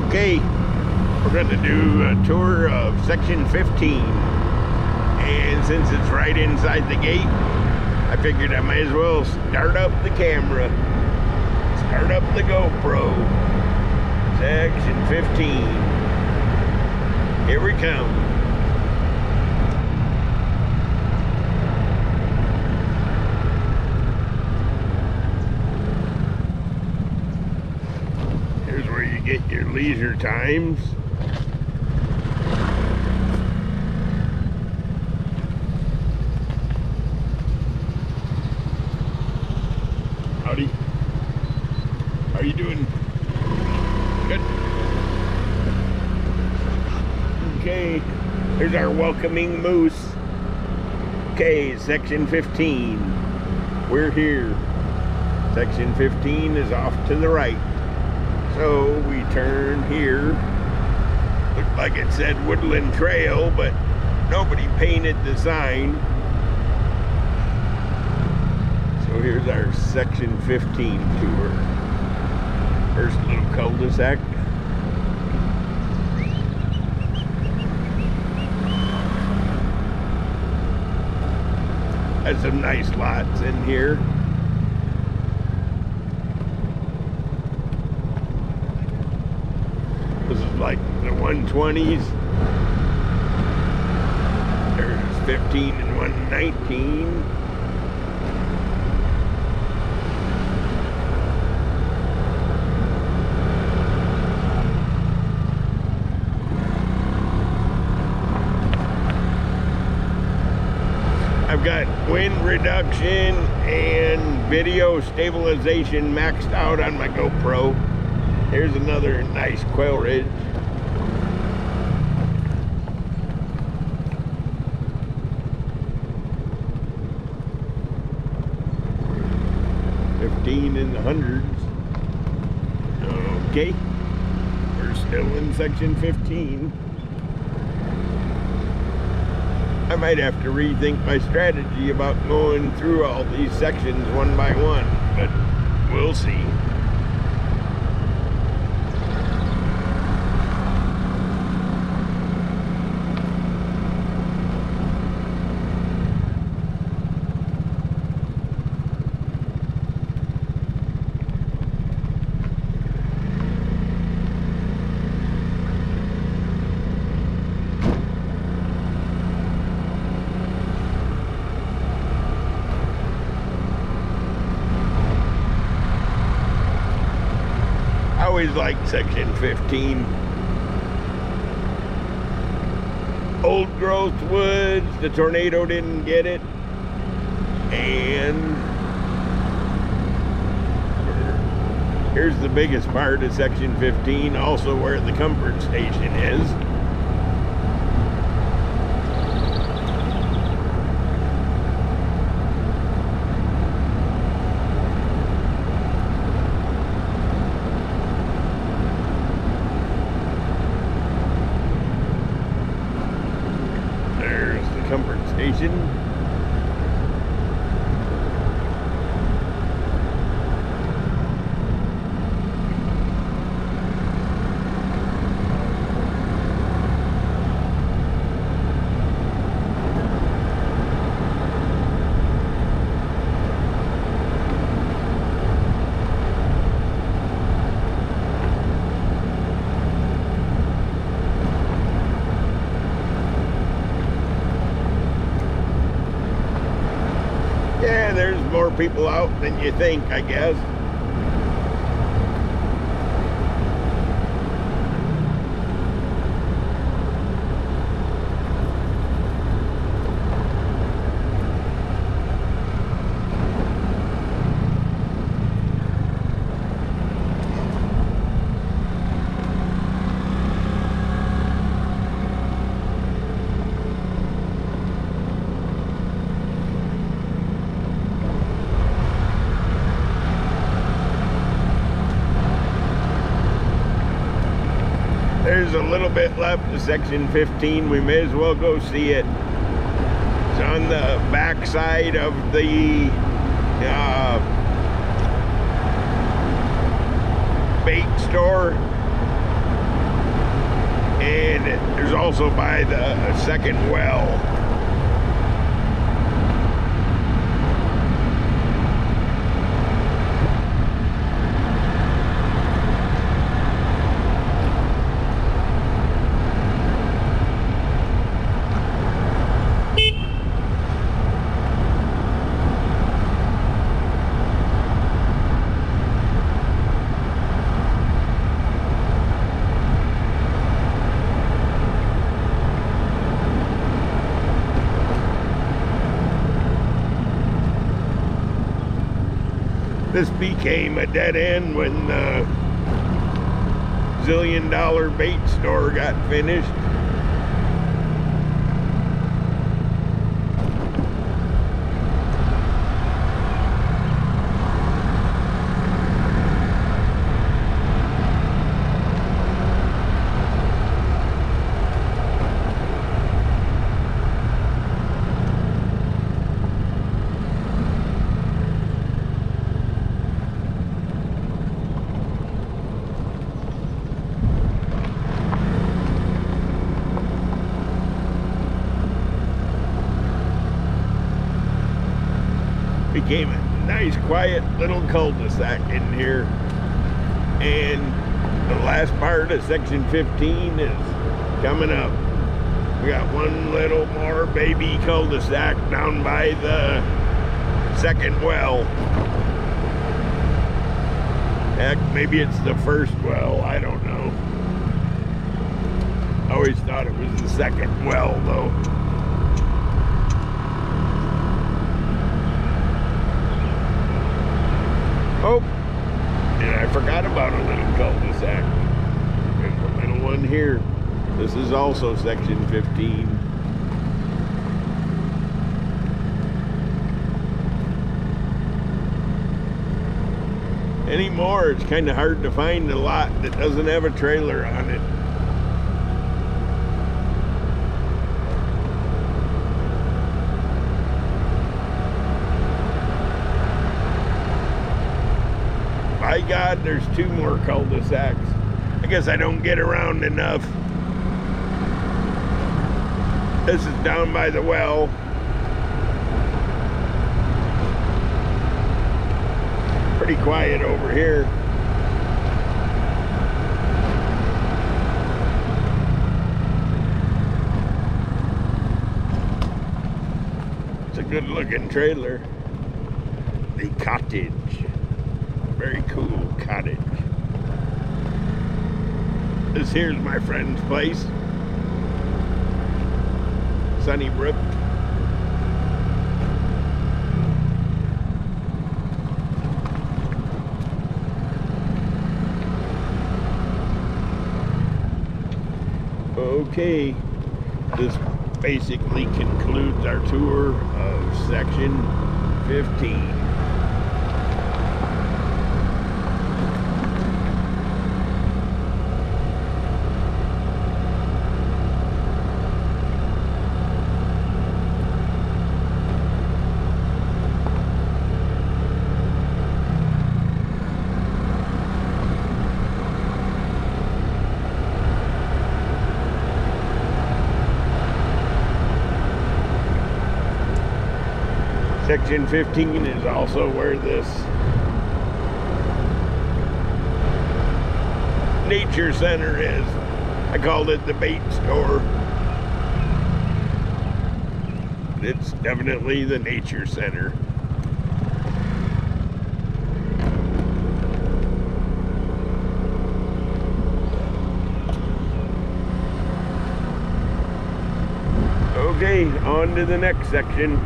Okay, we're going to do a tour of section 15, and since it's right inside the gate, I figured I might as well start up the camera, start up the GoPro. Section 15, here we come. Here's where you get your leisure times. Howdy. How are you doing? Good. Okay, here's our welcoming moose. Okay, section 15. We're here. Section 15 is off to the right. So we turn here. Looked like it said Woodland Trail, but nobody painted the sign. So here's our section 15 tour. First little cul-de-sac. Has some nice lots in here. This is like the 120s. There's 15 and 119. I've got wind reduction and video stabilization maxed out on my GoPro. Here's another nice quail ridge. $15 in the hundreds. Okay, we're still in section 15. I might have to rethink my strategy about going through all these sections one by one, but we'll see. I always liked section 15. Old growth woods, the tornado didn't get it. And here's the biggest part of section 15, also where the comfort station is. Comfort station. Yeah, there's more people out than you think, I guess. There's a little bit left to section 15. We may as well go see it. It's on the back side of the bait store. And there's also by the second well. This became a dead end when the zillion-dollar bait store got finished. Became a nice quiet little cul-de-sac in here, and the last part of section 15 is coming up. We got one little more baby cul-de-sac down by the second well. Heck, maybe it's the first well, I don't know. I always thought it was the second well though. Oh, and I forgot about a little cul-de-sac. There's a little one here. This is also section 15. Anymore, it's kind of hard to find a lot that doesn't have a trailer on it. By God, there's two more cul-de-sacs. I guess I don't get around enough. This is down by the well. Pretty quiet over here. It's a good looking trailer. The cottage. Very cool cottage. This here's my friend's place. Sunnybrook. Okay, this basically concludes our tour of section 15. Section 15 is also where this nature center is. I called it the bait store. It's definitely the nature center. Okay, on to the next section.